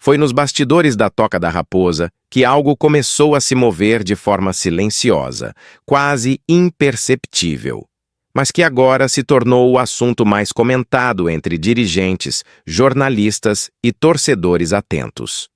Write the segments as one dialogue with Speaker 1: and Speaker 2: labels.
Speaker 1: Foi nos bastidores da Toca da Raposa que algo começou a se mover de forma silenciosa, quase imperceptível, mas que agora se tornou o assunto mais comentado entre dirigentes, jornalistas e torcedores atentos.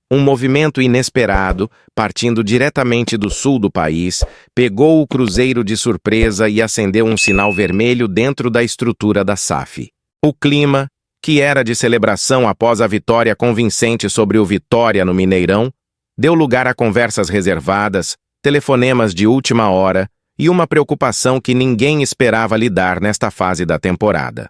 Speaker 1: Um movimento inesperado, partindo diretamente do sul do país, pegou o Cruzeiro de surpresa e acendeu um sinal vermelho dentro da estrutura da SAF. O clima, que era de celebração após a vitória convincente sobre o Vitória no Mineirão, deu lugar a conversas reservadas, telefonemas de última hora e uma preocupação que ninguém esperava lidar nesta fase da temporada.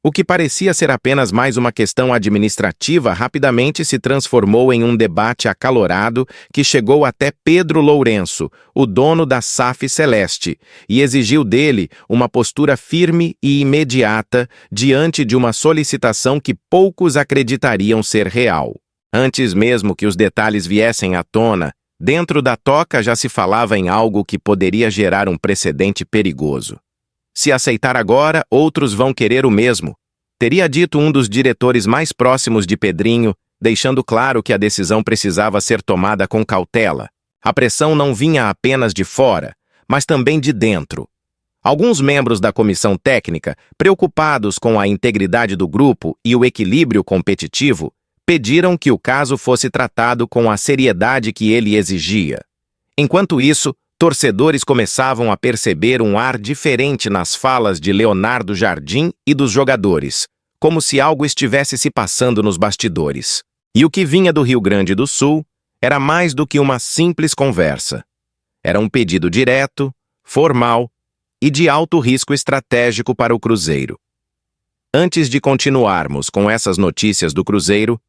Speaker 1: O que parecia ser apenas mais uma questão administrativa rapidamente se transformou em um debate acalorado que chegou até Pedro Lourenço, o dono da SAF Celeste, e exigiu dele uma postura firme e imediata diante de uma solicitação que poucos acreditariam ser real. Antes mesmo que os detalhes viessem à tona, dentro da Toca já se falava em algo que poderia gerar um precedente perigoso. Se aceitar agora, outros vão querer o mesmo, teria dito um dos diretores mais próximos de Pedrinho, deixando claro que a decisão precisava ser tomada com cautela. A pressão não vinha apenas de fora, mas também de dentro. Alguns membros da comissão técnica, preocupados com a integridade do grupo e o equilíbrio competitivo, pediram que o caso fosse tratado com a seriedade que ele exigia. Enquanto isso, torcedores começavam a perceber um ar diferente nas falas de Leonardo Jardim e dos jogadores, como se algo estivesse se passando nos bastidores. E o que vinha do Rio Grande do Sul era mais do que uma simples conversa. Era um pedido direto, formal e de alto risco estratégico para o Cruzeiro. Antes de continuarmos com essas notícias do Cruzeiro,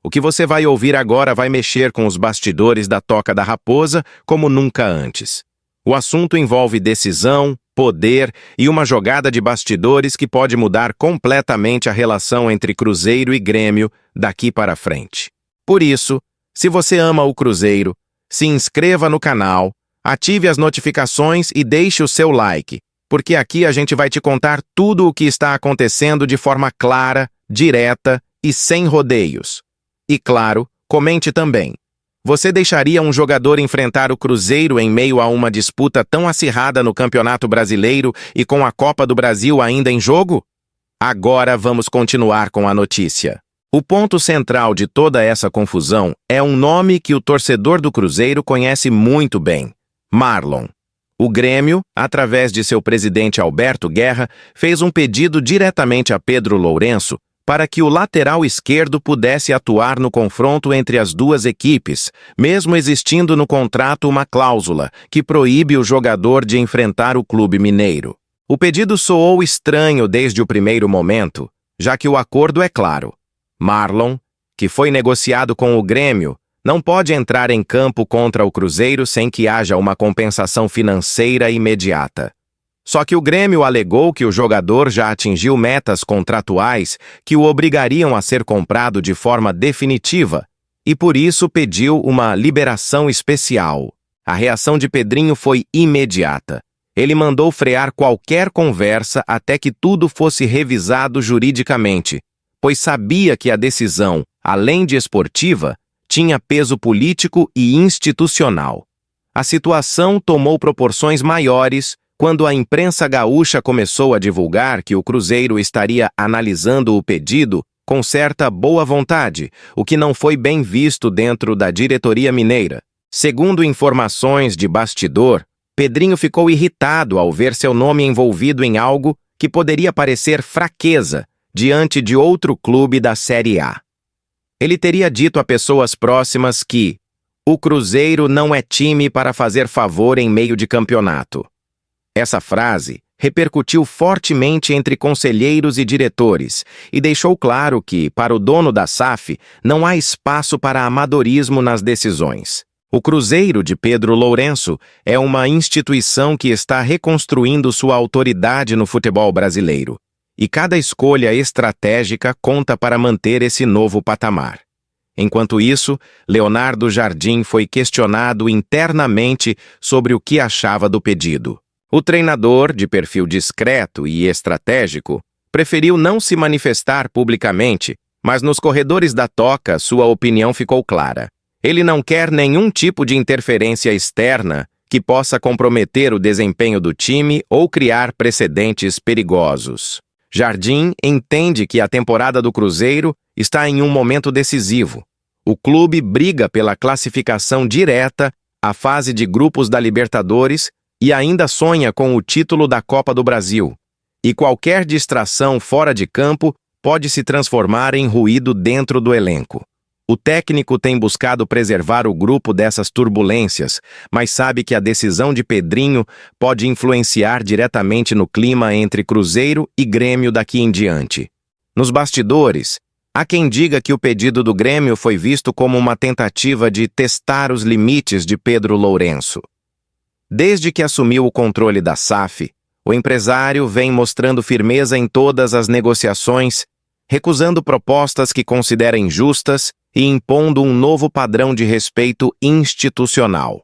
Speaker 1: o que você vai ouvir agora vai mexer com os bastidores da Toca da Raposa como nunca antes. O assunto envolve decisão, poder e uma jogada de bastidores que pode mudar completamente a relação entre Cruzeiro e Grêmio daqui para frente. Por isso, se você ama o Cruzeiro, se inscreva no canal, ative as notificações e deixe o seu like, porque aqui a gente vai te contar tudo o que está acontecendo de forma clara, direta e sem rodeios. E claro, comente também. Você deixaria um jogador enfrentar o Cruzeiro em meio a uma disputa tão acirrada no Campeonato Brasileiro e com a Copa do Brasil ainda em jogo? Agora vamos continuar com a notícia. O ponto central de toda essa confusão é um nome que o torcedor do Cruzeiro conhece muito bem: Marlon. O Grêmio, através de seu presidente Alberto Guerra, fez um pedido diretamente a Pedro Lourenço para que o lateral esquerdo pudesse atuar no confronto entre as duas equipes, mesmo existindo no contrato uma cláusula que proíbe o jogador de enfrentar o clube mineiro. O pedido soou estranho desde o primeiro momento, já que o acordo é claro. Marlon, que foi negociado com o Grêmio, não pode entrar em campo contra o Cruzeiro sem que haja uma compensação financeira imediata. Só que o Grêmio alegou que o jogador já atingiu metas contratuais que o obrigariam a ser comprado de forma definitiva e por isso pediu uma liberação especial. A reação de Pedrinho foi imediata. Ele mandou frear qualquer conversa até que tudo fosse revisado juridicamente, pois sabia que a decisão, além de esportiva, tinha peso político e institucional. A situação tomou proporções maiores quando a imprensa gaúcha começou a divulgar que o Cruzeiro estaria analisando o pedido com certa boa vontade, o que não foi bem visto dentro da diretoria mineira. Segundo informações de bastidor, Pedrinho ficou irritado ao ver seu nome envolvido em algo que poderia parecer fraqueza diante de outro clube da Série A. Ele teria dito a pessoas próximas que o Cruzeiro não é time para fazer favor em meio de campeonato. Essa frase repercutiu fortemente entre conselheiros e diretores e deixou claro que, para o dono da SAF, não há espaço para amadorismo nas decisões. O Cruzeiro de Pedro Lourenço é uma instituição que está reconstruindo sua autoridade no futebol brasileiro, e cada escolha estratégica conta para manter esse novo patamar. Enquanto isso, Leonardo Jardim foi questionado internamente sobre o que achava do pedido. O treinador, de perfil discreto e estratégico, preferiu não se manifestar publicamente, Mas nos corredores da Toca, sua opinião ficou clara. Ele não quer nenhum tipo de interferência externa que possa comprometer o desempenho do time ou criar precedentes perigosos. Jardim entende que a temporada do Cruzeiro está em um momento decisivo. O clube briga pela classificação direta à fase de grupos da Libertadores e ainda sonha com o título da Copa do Brasil. E qualquer distração fora de campo pode se transformar em ruído dentro do elenco. O técnico tem buscado preservar o grupo dessas turbulências, mas sabe que a decisão de Pedrinho pode influenciar diretamente no clima entre Cruzeiro e Grêmio daqui em diante. Nos bastidores, há quem diga que o pedido do Grêmio foi visto como uma tentativa de testar os limites de Pedro Lourenço. Desde que assumiu o controle da SAF, o empresário vem mostrando firmeza em todas as negociações, recusando propostas que considera injustas e impondo um novo padrão de respeito institucional.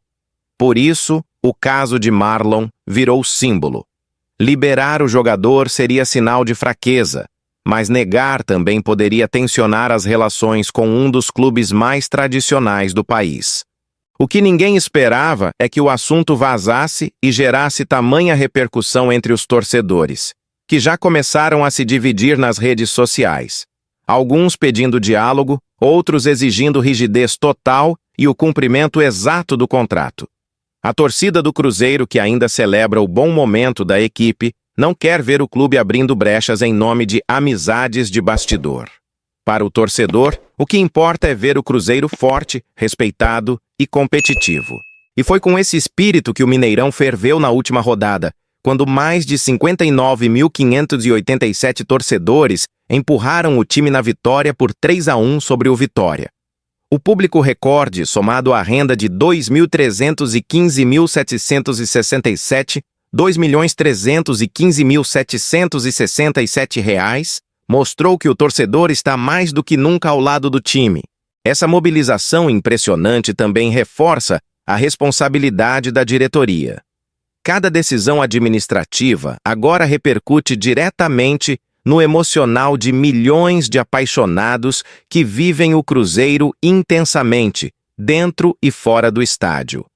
Speaker 1: Por isso, o caso de Marlon virou símbolo. Liberar o jogador seria sinal de fraqueza, mas negar também poderia tensionar as relações com um dos clubes mais tradicionais do país. O que ninguém esperava é que o assunto vazasse e gerasse tamanha repercussão entre os torcedores, que já começaram a se dividir nas redes sociais. Alguns pedindo diálogo, outros exigindo rigidez total e o cumprimento exato do contrato. A torcida do Cruzeiro, que ainda celebra o bom momento da equipe, não quer ver o clube abrindo brechas em nome de amizades de bastidor. Para o torcedor, o que importa é ver o Cruzeiro forte, respeitado e competitivo. E foi com esse espírito que o Mineirão ferveu na última rodada, quando mais de 59.587 torcedores empurraram o time na vitória por 3-1 sobre o Vitória. O público recorde, somado à renda de R$ 2.315.767, R$ 2.315.767, mostrou que o torcedor está mais do que nunca ao lado do time. Essa mobilização impressionante também reforça a responsabilidade da diretoria. Cada decisão administrativa agora repercute diretamente no emocional de milhões de apaixonados que vivem o Cruzeiro intensamente, dentro e fora do estádio.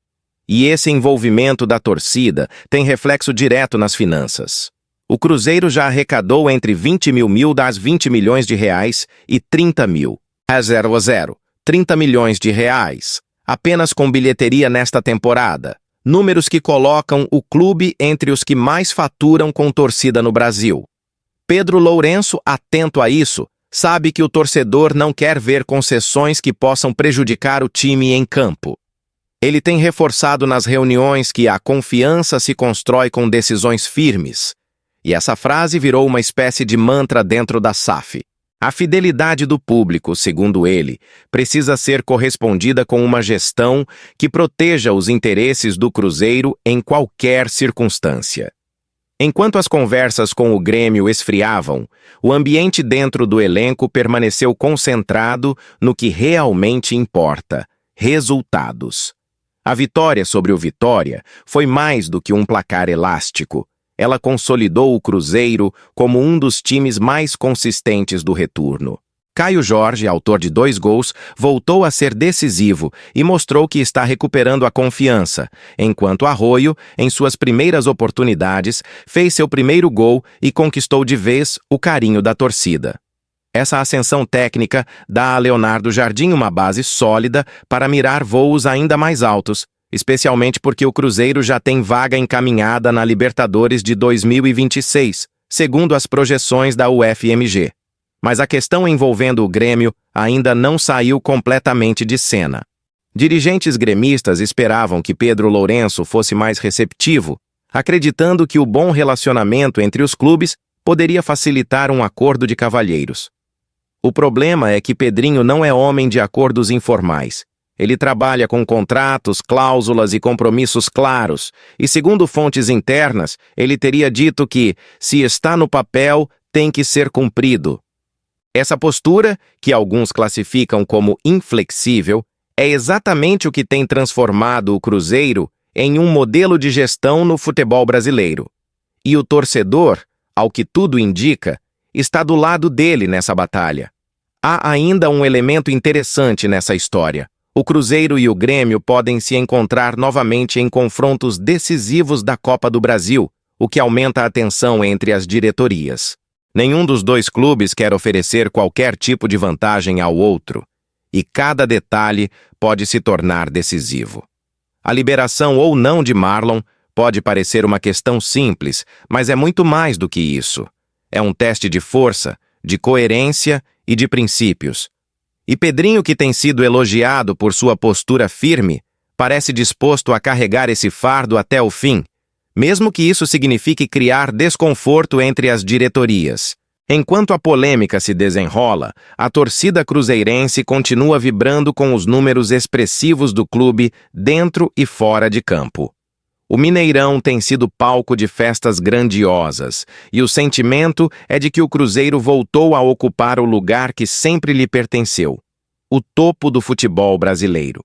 Speaker 1: E esse envolvimento da torcida tem reflexo direto nas finanças. O Cruzeiro já arrecadou entre 20 mil das 20 milhões de reais e 30 mil, a 0, 30 milhões de reais, apenas com bilheteria nesta temporada. Números que colocam o clube entre os que mais faturam com torcida no Brasil. Pedro Lourenço, atento a isso, sabe que o torcedor não quer ver concessões que possam prejudicar o time em campo. Ele tem reforçado nas reuniões que a confiança se constrói com decisões firmes. E essa frase virou uma espécie de mantra dentro da SAF. A fidelidade do público, segundo ele, precisa ser correspondida com uma gestão que proteja os interesses do Cruzeiro em qualquer circunstância. Enquanto as conversas com o Grêmio esfriavam, o ambiente dentro do elenco permaneceu concentrado no que realmente importa: resultados. A vitória sobre o Vitória foi mais do que um placar elástico. Ela consolidou o Cruzeiro como um dos times mais consistentes do retorno. Caio Jorge, autor de 2 gols, voltou a ser decisivo e mostrou que está recuperando a confiança, enquanto Arroio, em suas primeiras oportunidades, fez seu primeiro gol e conquistou de vez o carinho da torcida. Essa ascensão técnica dá a Leonardo Jardim uma base sólida para mirar voos ainda mais altos, especialmente porque o Cruzeiro já tem vaga encaminhada na Libertadores de 2026, segundo as projeções da UFMG. Mas a questão envolvendo o Grêmio ainda não saiu completamente de cena. Dirigentes gremistas esperavam que Pedro Lourenço fosse mais receptivo, acreditando que o bom relacionamento entre os clubes poderia facilitar um acordo de cavalheiros. O problema é que Pedrinho não é homem de acordos informais. Ele trabalha com contratos, cláusulas e compromissos claros, e segundo fontes internas, ele teria dito que, se está no papel, tem que ser cumprido. Essa postura, que alguns classificam como inflexível, é exatamente o que tem transformado o Cruzeiro em um modelo de gestão no futebol brasileiro. E o torcedor, ao que tudo indica, está do lado dele nessa batalha. Há ainda um elemento interessante nessa história. O Cruzeiro e o Grêmio podem se encontrar novamente em confrontos decisivos da Copa do Brasil, o que aumenta a tensão entre as diretorias. Nenhum dos dois clubes quer oferecer qualquer tipo de vantagem ao outro, e cada detalhe pode se tornar decisivo. A liberação ou não de Marlon pode parecer uma questão simples, mas é muito mais do que isso. É um teste de força, de coerência e de princípios. E Pedrinho, que tem sido elogiado por sua postura firme, parece disposto a carregar esse fardo até o fim, mesmo que isso signifique criar desconforto entre as diretorias. Enquanto a polêmica se desenrola, a torcida cruzeirense continua vibrando com os números expressivos do clube dentro e fora de campo. O Mineirão tem sido palco de festas grandiosas, e o sentimento é de que o Cruzeiro voltou a ocupar o lugar que sempre lhe pertenceu, o topo do futebol brasileiro.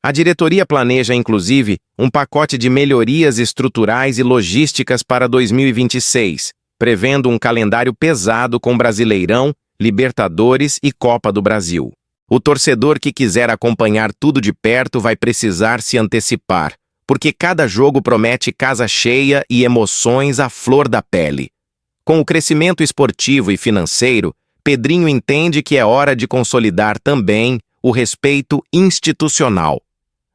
Speaker 1: A diretoria planeja, inclusive, um pacote de melhorias estruturais e logísticas para 2026, prevendo um calendário pesado com Brasileirão, Libertadores e Copa do Brasil. O torcedor que quiser acompanhar tudo de perto vai precisar se antecipar, porque cada jogo promete casa cheia e emoções à flor da pele. Com o crescimento esportivo e financeiro, Pedrinho entende que é hora de consolidar também o respeito institucional.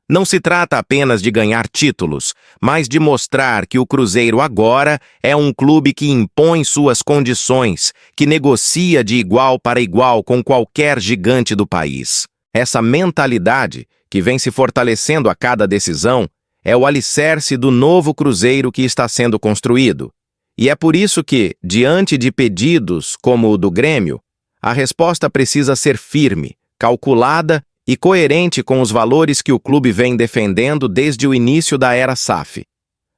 Speaker 1: Não se trata apenas de ganhar títulos, mas de mostrar que o Cruzeiro agora é um clube que impõe suas condições, que negocia de igual para igual com qualquer gigante do país. Essa mentalidade, que vem se fortalecendo a cada decisão, é o alicerce do novo Cruzeiro que está sendo construído. E é por isso que, diante de pedidos como o do Grêmio, a resposta precisa ser firme, calculada e coerente com os valores que o clube vem defendendo desde o início da era SAF.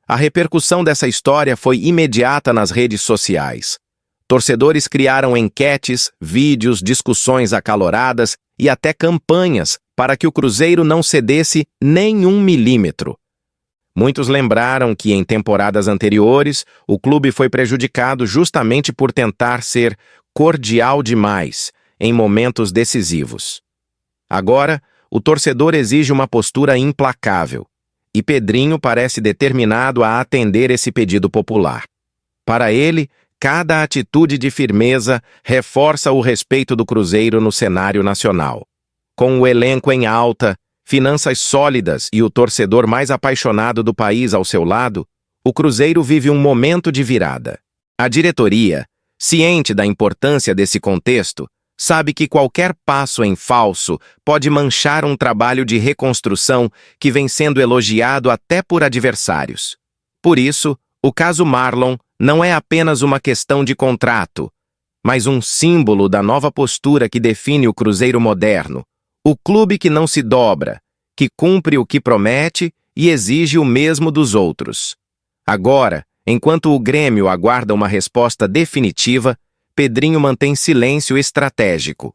Speaker 1: A repercussão dessa história foi imediata nas redes sociais. Torcedores criaram enquetes, vídeos, discussões acaloradas e até campanhas para que o Cruzeiro não cedesse nem 1 milímetro. Muitos lembraram que, em temporadas anteriores, o clube foi prejudicado justamente por tentar ser cordial demais em momentos decisivos. Agora, o torcedor exige uma postura implacável, e Pedrinho parece determinado a atender esse pedido popular. Para ele, cada atitude de firmeza reforça o respeito do Cruzeiro no cenário nacional. Com o elenco em alta, finanças sólidas e o torcedor mais apaixonado do país ao seu lado, o Cruzeiro vive um momento de virada. A diretoria, ciente da importância desse contexto, sabe que qualquer passo em falso pode manchar um trabalho de reconstrução que vem sendo elogiado até por adversários. Por isso, o caso Marlon não é apenas uma questão de contrato, mas um símbolo da nova postura que define o Cruzeiro moderno. O clube que não se dobra, que cumpre o que promete e exige o mesmo dos outros. Agora, enquanto o Grêmio aguarda uma resposta definitiva, Pedrinho mantém silêncio estratégico.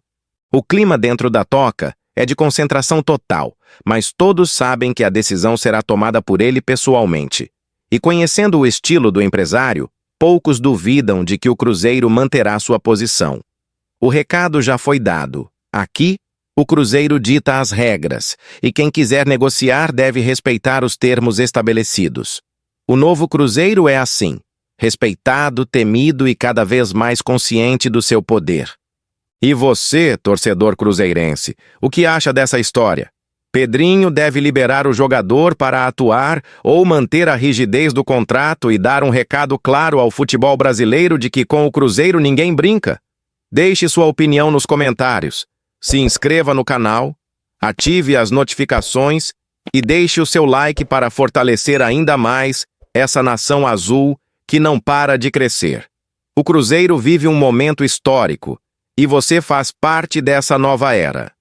Speaker 1: O clima dentro da toca é de concentração total, mas todos sabem que a decisão será tomada por ele pessoalmente. E conhecendo o estilo do empresário, poucos duvidam de que o Cruzeiro manterá sua posição. O recado já foi dado. Aqui, o Cruzeiro dita as regras, e quem quiser negociar deve respeitar os termos estabelecidos. O novo Cruzeiro é assim, respeitado, temido e cada vez mais consciente do seu poder. E você, torcedor cruzeirense, o que acha dessa história? Pedrinho deve liberar o jogador para atuar ou manter a rigidez do contrato e dar um recado claro ao futebol brasileiro de que com o Cruzeiro ninguém brinca? Deixe sua opinião nos comentários. Se inscreva no canal, ative as notificações e deixe o seu like para fortalecer ainda mais essa nação azul que não para de crescer. O Cruzeiro vive um momento histórico e você faz parte dessa nova era.